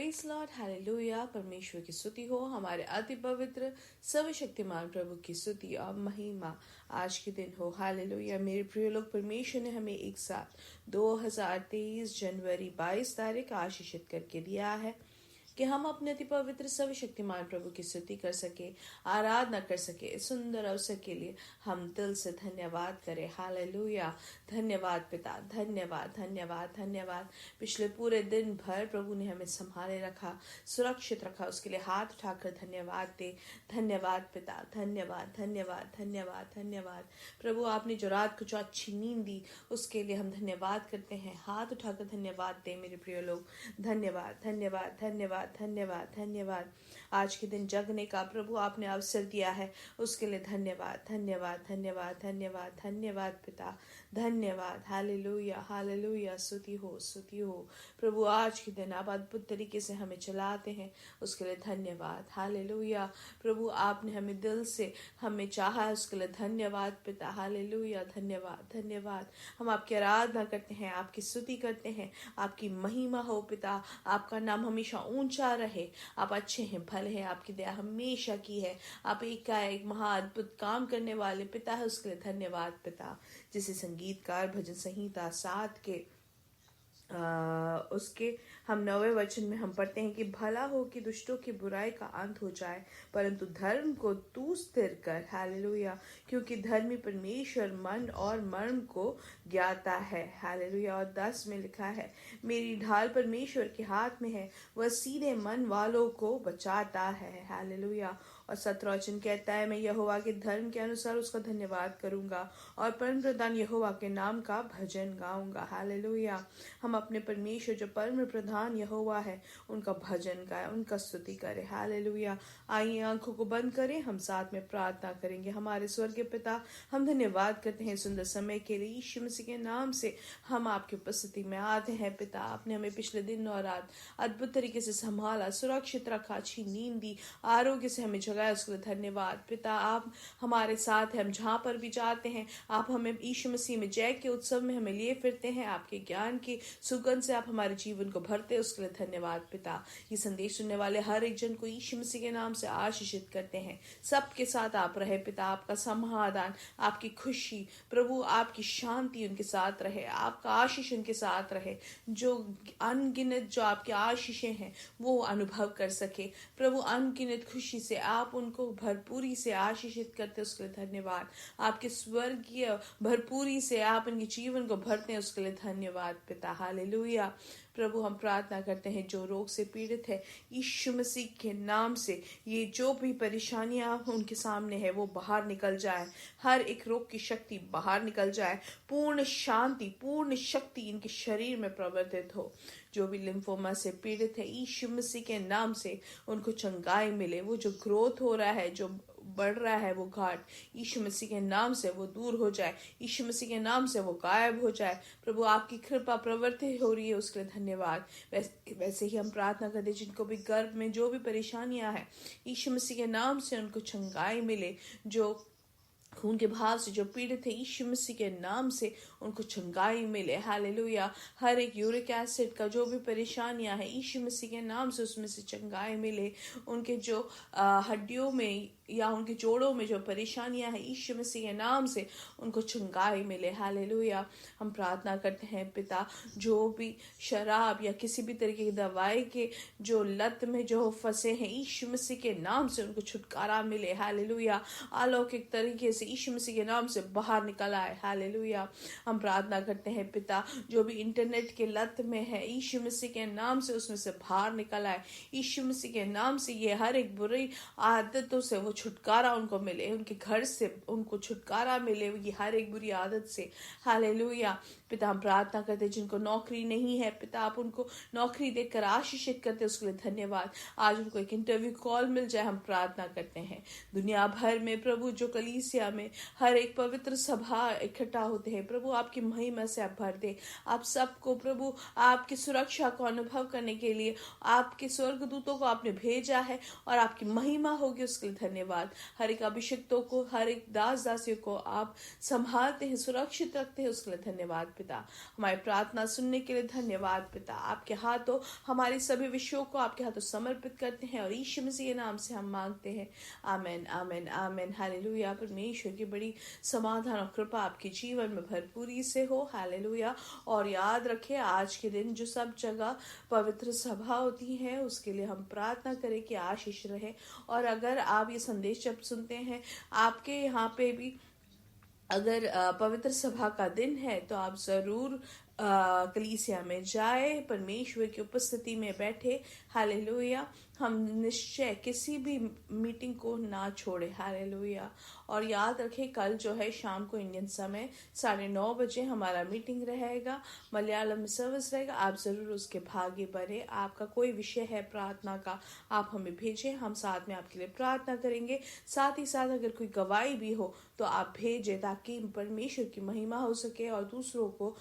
Praise Lord, hallelujah. परमेश्वर की स्तुति हो, हमारे अति पवित्र सर्वशक्तिमान प्रभु की स्तुति और महिमा आज के दिन हो। हालेलुया। मेरे प्रिय लोग, परमेश्वर ने हमें एक साथ 2023 जनवरी 22 तारीख आशीषित करके दिया है कि हम अपने अति पवित्र सर्वशक्तिमान प्रभु की स्तुति कर सके, आराधना कर सके। इस सुंदर अवसर के लिए हम दिल से धन्यवाद करें। हालेलुया। धन्यवाद पिता, धन्यवाद धन्यवाद धन्यवाद। पिछले पूरे दिन भर प्रभु ने हमें संभाले रखा, सुरक्षित रखा, उसके लिए हाथ उठाकर धन्यवाद दे। धन्यवाद पिता, धन्यवाद धन्यवाद धन्यवाद धन्यवाद। प्रभु आपने जो रात को जो अच्छी नींद दी उसके लिए हम धन्यवाद करते हैं। हाथ उठाकर धन्यवाद दे मेरे प्रिय लोग। धन्यवाद धन्यवाद धन्यवाद धन्यवाद धन्यवाद। आज के दिन जगने का प्रभु आपने अवसर दिया है, उसके लिए धन्यवाद धन्यवाद धन्यवाद धन्यवाद धन्यवाद पिता, धन्यवाद। Hallelujah hallelujah. स्तुति हो स्तुति हो। प्रभु आज के दिन आप अद्भुत तरीके से हमें चलाते हैं, उसके लिए धन्यवाद। हालेलुया। प्रभु आपने हमें दिल से हमें चाहा है, उसके लिए धन्यवाद पिता। हालेलुया। धन्यवाद धन्यवाद। हम आपकी आराधना करते हैं, आपकी स्तुति करते हैं, आपकी महिमा हो पिता। आपका नाम हमेशा ऊंचा रहे। आप अच्छे हैं, भले हैं, आपकी दया हमेशा की है। आप एक महाअद्भुत काम करने वाले पिता है, उसके लिए धन्यवाद पिता। जिसे संगीतकार भजन संहिता 7 के उसके हम 9वें वचन में हम पढ़ते हैं कि भला हो कि दुष्टों की बुराई का अंत हो जाए, परंतु धर्म को तू स्थिर कर। हालेलुया। क्योंकि धर्मी परमेश्वर मन और मर्म को ज्ञाता है। हालेलुया। और 10 में लिखा है, मेरी ढाल परमेश्वर के हाथ में है, वह सीधे मन वालों को बचाता है। हालेलुया। और 17 वचन कहता है, मैं यहोवा के धर्म के अनुसार उसका धन्यवाद करूंगा और परम प्रधान यहोवा के नाम का भजन गाऊंगा। हालेलुया। हम अपने परमेश्वर जो परम प्रधान यहोवा है उनका भजन गाएं, उनका स्तुति करें। हालेलुया। आइए आंखों को बंद करें, हम साथ में प्रार्थना करेंगे। हमारे स्वर्गीय पिता, हम धन्यवाद करते हैं सुंदर समय के लिए। यीशु मसीह के नाम से हम आपकी उपस्थिति में आते हैं पिता। आपने हमें पिछले दिन और रात अद्भुत तरीके से संभाला, सुरक्षित रखा, अच्छी नींद दी, आरोग्य से हमें जगाया, उसके लिए धन्यवाद पिता। आप हमारे साथ हैं, हम जहां पर भी जाते हैं आप हमें यीशु मसीह में जय के उत्सव में हमें लिए फिरते हैं। आपके ज्ञान की सुगंध से आप हमारे जीवन को भरते हैं, उसके लिए धन्यवाद पिता। ये संदेश सुनने वाले हर एक जन को यीशु मसीह के नाम से आशीषित करते हैं। सबके साथ आप रहे पिता। आपका समाधान, आपकी खुशी प्रभु, आपकी शांति उनके साथ रहे, आपका आशीष उनके साथ रहे। जो अनगिनत जो आपके आशीषें हैं वो अनुभव कर सके प्रभु। अनगिनत खुशी से आप उनको भरपूरी से आशीषित करते, उसके लिए धन्यवाद। आपके स्वर्गीय भरपूरी से आप उनके जीवन को भरते हैं, उसके लिए धन्यवाद पिता। हालेलुया। प्रभु हम प्रार्थना करते हैं जो रोग से पीड़ित है यीशु मसीह के नाम से, ये जो भी परेशानियां उनके सामने है वो बाहर निकल जाए। हर एक रोग की शक्ति बाहर निकल जाए। पूर्ण शांति, पूर्ण शक्ति इनके शरीर में प्रवर्तित हो। जो भी लिम्फोमा से पीड़ित है यीशु मसीह के नाम से उनको चंगाई मिले। वो जो ग्रोथ हो रहा है, जो बढ़ रहा है, वो घाट यीशु मसीह के नाम से वो दूर हो जाए। यीशु मसीह के नाम से वो गायब हो जाए। प्रभु आपकी कृपा प्रवृत्ति हो रही है, उसके लिए धन्यवाद। वैसे ही हम प्रार्थना करते जिनको भी गर्भ में जो भी परेशानियां हैं यीशु मसीह के नाम से उनको चंगाई मिले। जो खून के भाव से जो पीड़ित है यीशु मसीह के नाम से उनको चंगाई मिले। हालेलुया। हर एक यूरिक एसिड का जो भी परेशानियां है यीशु मसीह के नाम से उसमें से चंगाई मिले। उनके जो हड्डियों में या उनके जोड़ों में जो परेशानियां हैं यीशु मसीह के नाम से उनको चंगाई मिले। हालेलुया। हम प्रार्थना करते हैं पिता, जो भी शराब या किसी भी तरीके की दवाई के जो लत में जो फंसे हैं यीशु मसीह के नाम से उनको छुटकारा मिले। हालेलुया। अलौकिक तरीके से यीशु मसीह के नाम से बाहर निकल आए। हालेलुया। हम प्रार्थना करते हैं पिता, जो भी इंटरनेट के लत में है यीशु मसीह के नाम से उसमें से बाहर निकल आए। यीशु मसीह के नाम से ये हर एक बुरी आदतों से वो छुटकारा उनको मिले, उनके घर से उनको छुटकारा मिले ये हर एक बुरी आदत से। हालेलुया। पिता हम प्रार्थना करते जिनको नौकरी नहीं है पिता, आप उनको नौकरी देकर आशीषित करते, उसके लिए धन्यवाद। आज उनको एक इंटरव्यू कॉल मिल जाए, हम प्रार्थना करते हैं। दुनिया भर में प्रभु जो कलीसिया में हर एक पवित्र सभा इकट्ठा होते हैं प्रभु, आपकी महिमा से आप भर दे। आप सबको प्रभु आपकी सुरक्षा को अनुभव करने के लिए आपके स्वर्गदूतों को आपने भेजा है और आपकी महिमा होगी, उसके लिए धन्यवाद। हर एक अभिषिक्तों को, हर एक दास दासियों को आप संभालते हैं, सुरक्षित रखते हैं, उसके लिए धन्यवाद पिता। हमारी प्रार्थना सुनने के लिए धन्यवाद पिता। आपके हाथों हमारे सभी विषयों को आपके हाथों समर्पित करते हैं और यीशु मसीह के नाम से हम मांगते हैं, आमेन आमेन आमेन। हालेलुया। परमेश्वर की बड़ी समाधान और कृपा आपके जीवन में भरपूरी से हो। हालेलुया। और याद रखें, आज के दिन जो सब जगह पवित्र सभा होती है उसके लिए हम प्रार्थना करें कि आशीष रहे। और अगर आप ये संदेश जब सुनते हैं, आपके यहाँ पे भी अगर पवित्र सभा का दिन है, तो आप जरूर कलीसिया में जाए, परमेश्वर की उपस्थिति में बैठे। हालेलुया। हम निश्चय किसी भी मीटिंग को ना छोड़े। हालेलुया। और याद रखें, कल जो है शाम को इंडियन समय 9:30 हमारा मीटिंग रहेगा, मलयालम में सर्विस रहेगा। आप जरूर उसके भागी बने। आपका कोई विषय है प्रार्थना का, आप हमें भेजें, हम साथ में आपके लिए प्रार्थना करेंगे। साथ ही साथ अगर कोई गवाही भी हो तो आप भेजें, ताकि परमेश्वर की महिमा हो सके और दूसरों को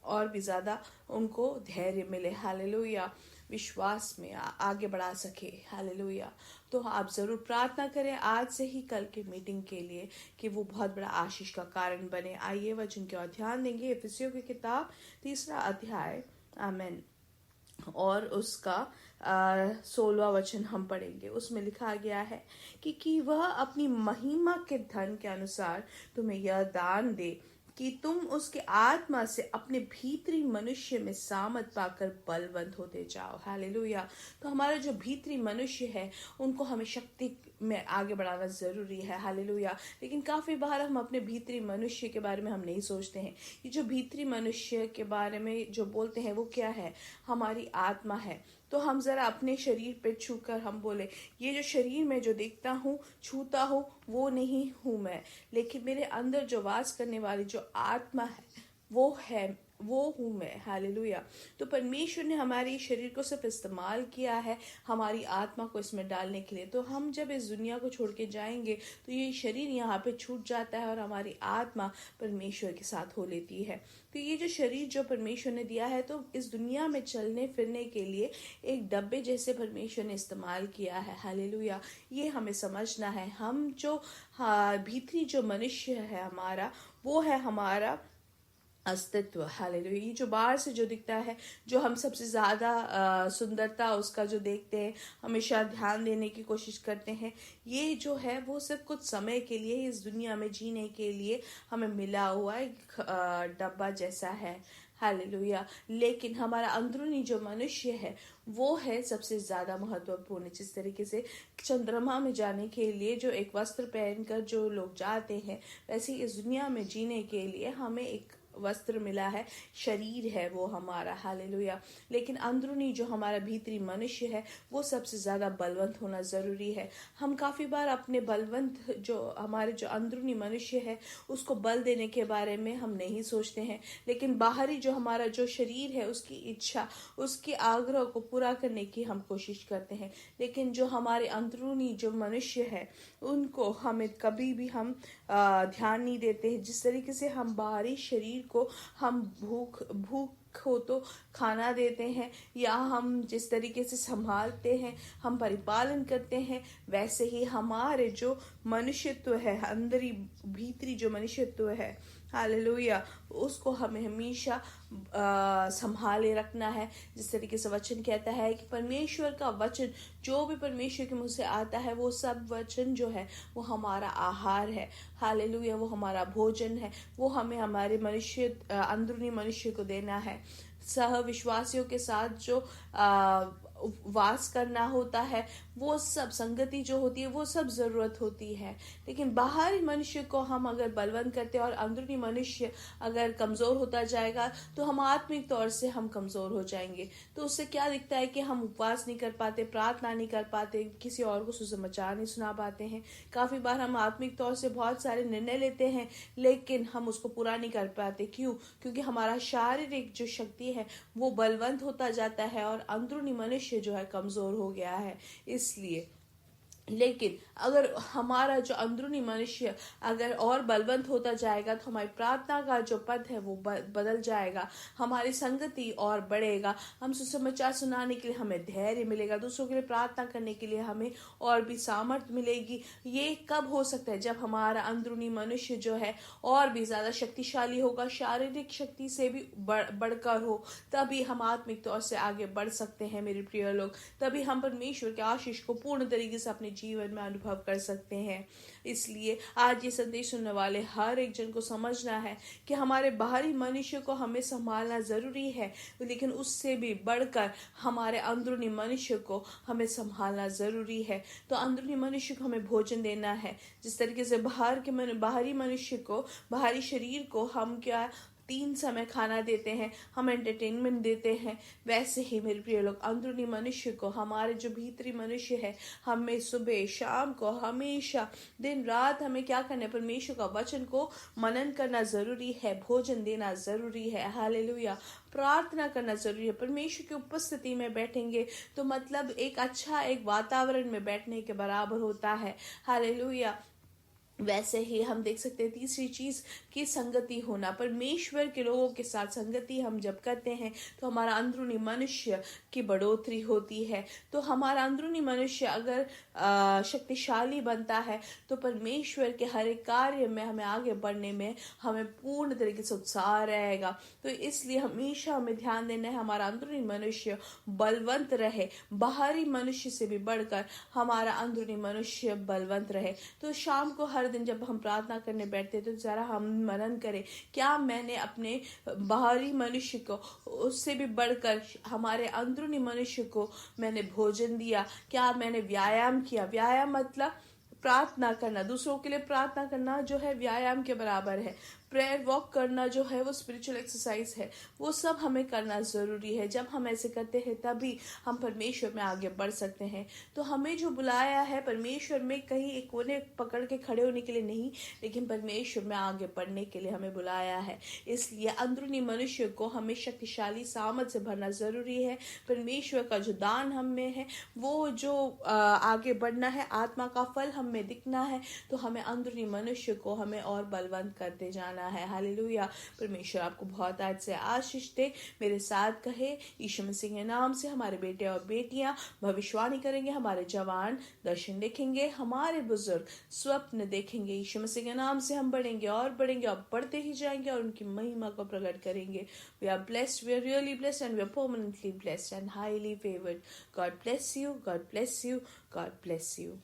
और भी ज्यादा उनको धैर्य मिले। हालेलुया। विश्वास में आगे बढ़ा सके। हालेलुया। तो आप जरूर प्रार्थना करें आज से ही कल की मीटिंग के लिए, कि वो बहुत बड़ा आशीष का कारण बने। आइए वचन की ओर ध्यान देंगे। इफिसियों की किताब 3 अध्याय, आमेन, और उसका 16वां वचन हम पढ़ेंगे। उसमें लिखा गया है कि वह अपनी महिमा के धन के अनुसार तुम्हें यह दान दे कि तुम उसके आत्मा से अपने भीतरी मनुष्य में सामर्थ पाकर बलवंत होते जाओ। हालेलुया। तो हमारा जो भीतरी मनुष्य है उनको हमें शक्ति में आगे बढ़ाना जरूरी है। हालेलुया। लेकिन काफी बार हम अपने भीतरी मनुष्य के बारे में हम नहीं सोचते हैं। ये जो भीतरी मनुष्य के बारे में जो बोलते हैं वो क्या है? हमारी आत्मा है। तो हम जरा अपने शरीर पे छूकर हम बोले, ये जो शरीर में जो देखता हूँ, छूता हूँ, वो नहीं हूँ मैं, लेकिन मेरे अंदर जो वास करने वाली जो आत्मा है वो हूँ मैं। हालेलुया। तो परमेश्वर ने हमारे शरीर को सिर्फ इस्तेमाल किया है हमारी आत्मा को इसमें डालने के लिए। तो हम जब इस दुनिया को छोड़ के जाएंगे तो ये शरीर यहाँ पे छूट जाता है और हमारी आत्मा परमेश्वर के साथ हो लेती है। तो ये जो शरीर जो परमेश्वर ने दिया है, तो इस दुनिया में चलने फिरने के लिए एक डब्बे जैसे परमेश्वर ने इस्तेमाल किया है। हालेलुया। ये हमें समझना है। हम जो भीतरी जो मनुष्य है हमारा, वो है हमारा अस्तित्व। हालेलुया। ये जो बाहर से जो दिखता है, जो हम सबसे ज्यादा सुंदरता उसका जो देखते हैं, हमेशा ध्यान देने की कोशिश करते हैं, ये जो है वो सिर्फ कुछ समय के लिए इस दुनिया में जीने के लिए हमें मिला हुआ एक डब्बा जैसा है। हालेलुया। लेकिन हमारा अंदरूनी जो मनुष्य है वो है सबसे ज्यादा महत्वपूर्ण। जिस तरीके से चंद्रमा में जाने के लिए जो एक वस्त्र पहनकर जो लोग जाते हैं, वैसे इस दुनिया में जीने के लिए हमें एक वस्त्र मिला है, शरीर है वो हमारा। हालेलुया। लेकिन अंदरूनी जो हमारा भीतरी मनुष्य है वो सबसे ज्यादा बलवंत होना जरूरी है। हम काफी बार अपने बलवंत जो हमारे जो अंदरूनी मनुष्य है उसको बल देने के बारे में हम नहीं सोचते हैं, लेकिन बाहरी जो हमारा जो शरीर है उसकी इच्छा, उसके आग्रह को पूरा करने की हम कोशिश करते हैं। लेकिन जो हमारे अंदरूनी जो मनुष्य है उनको हमें कभी भी हम ध्यान नहीं देते हैं। जिस तरीके से हम बाहरी शरीर को हम भूख हो तो खाना देते हैं, या हम जिस तरीके से संभालते हैं, हम परिपालन करते हैं, वैसे ही हमारे जो मनुष्यत्व है, अंदरी भीतरी जो मनुष्यत्व है, हालेलुया, उसको हमें हमेशा संभाले रखना है। जिस तरीके से वचन कहता है कि परमेश्वर का वचन जो भी परमेश्वर के मुंह से आता है, वो सब वचन जो है वो हमारा आहार है। हालेलुया। वो हमारा भोजन है। वो हमें हमारे मनुष्य अंदरूनी मनुष्य को देना है। सह विश्वासियों के साथ जो वास करना होता है, वो सब संगति जो होती है वो सब जरूरत होती है। लेकिन बाहरी मनुष्य को हम अगर बलवंत करते हैं और अंदरूनी मनुष्य अगर कमजोर होता जाएगा तो हम आत्मिक तौर से हम कमजोर हो जाएंगे। तो उससे क्या दिखता है कि हम उपवास नहीं कर पाते, प्रार्थना नहीं कर पाते, किसी और को सुसमाचार नहीं सुना पाते हैं। काफी बार हम आत्मिक तौर से बहुत सारे निर्णय लेते हैं लेकिन हम उसको पूरा नहीं कर पाते। क्यों? क्योंकि हमारा शारीरिक जो शक्ति है वो बलवंत होता जाता है और अंदरूनी मनुष्य जो है कमजोर हो गया है। इसलिए लेकिन अगर हमारा जो अंदरूनी मनुष्य अगर और बलवंत होता जाएगा तो हमारी प्रार्थना का जो पद है वो बदल जाएगा, हमारी संगति और बढ़ेगा, हम सुसमाचार सुनाने के लिए हमें धैर्य मिलेगा, दूसरों के लिए प्रार्थना करने के लिए हमें और भी सामर्थ्य मिलेगी। ये कब हो सकता है? जब हमारा अंदरूनी मनुष्य जो है और भी ज्यादा शक्तिशाली होगा, शारीरिक शक्ति से भी बढ़कर हो, तभी हम आत्मिक तौर से आगे बढ़ सकते हैं मेरे प्रिय लोग। तभी हम परमेश्वर के आशीष को पूर्ण तरीके से अपने जीवन में अनुभव कर सकते हैं। इसलिए आज ये संदेश सुनने वाले हर एक जन को समझना है कि हमारे बाहरी मनुष्य को हमें संभालना जरूरी है, लेकिन उससे भी बढ़कर हमारे अंदरूनी मनुष्य को हमें संभालना जरूरी है। तो अंदरूनी मनुष्य को हमें भोजन देना है। जिस तरीके से बाहरी मनुष्य को, बाहरी शरीर को हम क्या 3 समय खाना देते हैं, हम एंटरटेनमेंट देते हैं, वैसे ही मेरे प्रिय लोग अंदरूनी मनुष्य को, हमारे जो भीतरी मनुष्य है, हमें सुबह शाम को हमेशा दिन रात हमें क्या करना है? परमेश्वर का वचन को मनन करना जरूरी है, भोजन देना जरूरी है। हालेलुया। प्रार्थना करना जरूरी है। परमेश्वर की उपस्थिति में बैठेंगे तो मतलब एक अच्छा एक वातावरण में बैठने के बराबर होता है। हालेलुया। वैसे ही हम देख सकते हैं तीसरी चीज की संगति होना। परमेश्वर के लोगों के साथ संगति हम जब करते हैं तो हमारा अंदरूनी मनुष्य की बढ़ोतरी होती है। तो हमारा अंदरूनी मनुष्य अगर शक्तिशाली बनता है तो परमेश्वर के हर एक कार्य में हमें आगे बढ़ने में हमें पूर्ण तरीके से उत्साह रहेगा। तो इसलिए हमेशा हमें ध्यान देना है हमारा अंदरूनी मनुष्य बलवंत रहे, बाहरी मनुष्य से भी बढ़कर हमारा अंदरूनी मनुष्य बलवंत रहे। तो शाम को हर दिन जब हम प्रार्थना करने बैठते हैं तो जरा हम मनन करें, क्या मैंने अपने बाहरी मनुष्य को उससे भी बढ़कर हमारे अंदरूनी मनुष्य को मैंने भोजन दिया? क्या मैंने व्यायाम किया? व्यायाम मतलब प्रार्थना करना, दूसरों के लिए प्रार्थना करना जो है व्यायाम के बराबर है। प्रेयर वॉक करना जो है वो स्पिरिचुअल एक्सरसाइज है। वो सब हमें करना जरूरी है। जब हम ऐसे करते हैं तभी हम परमेश्वर में आगे बढ़ सकते हैं। तो हमें जो बुलाया है परमेश्वर में कहीं एक कोने पकड़ के खड़े होने के लिए नहीं, लेकिन परमेश्वर में आगे बढ़ने के लिए हमें बुलाया है। इसलिए अंदरूनी मनुष्य को हमें शक्तिशाली सामर्थ से भरना जरूरी है। परमेश्वर का जो दान हम में है, वो जो आगे बढ़ना है, आत्मा का फल हम में दिखना है, तो हमें अंदरूनी मनुष्य को हमें और बलवंत करते जाना है। हालेलुया। परमेश्वर आपको बहुत आज से आशीष दे। मेरे साथ कहे, यीशु मसीह के नाम से हमारे बेटे और बेटियां भविष्यवाणी करेंगे, हमारे जवान दर्शन देखेंगे, हमारे बुजुर्ग स्वप्न देखेंगे। यीशु मसीह के नाम से हम बढ़ेंगे और बढ़ेंगे और बढ़ते ही जाएंगे और उनकी महिमा को प्रकट करेंगे। We are blessed, we are really blessed and we are permanently blessed and highly favoured. God bless you, God bless you, God bless you.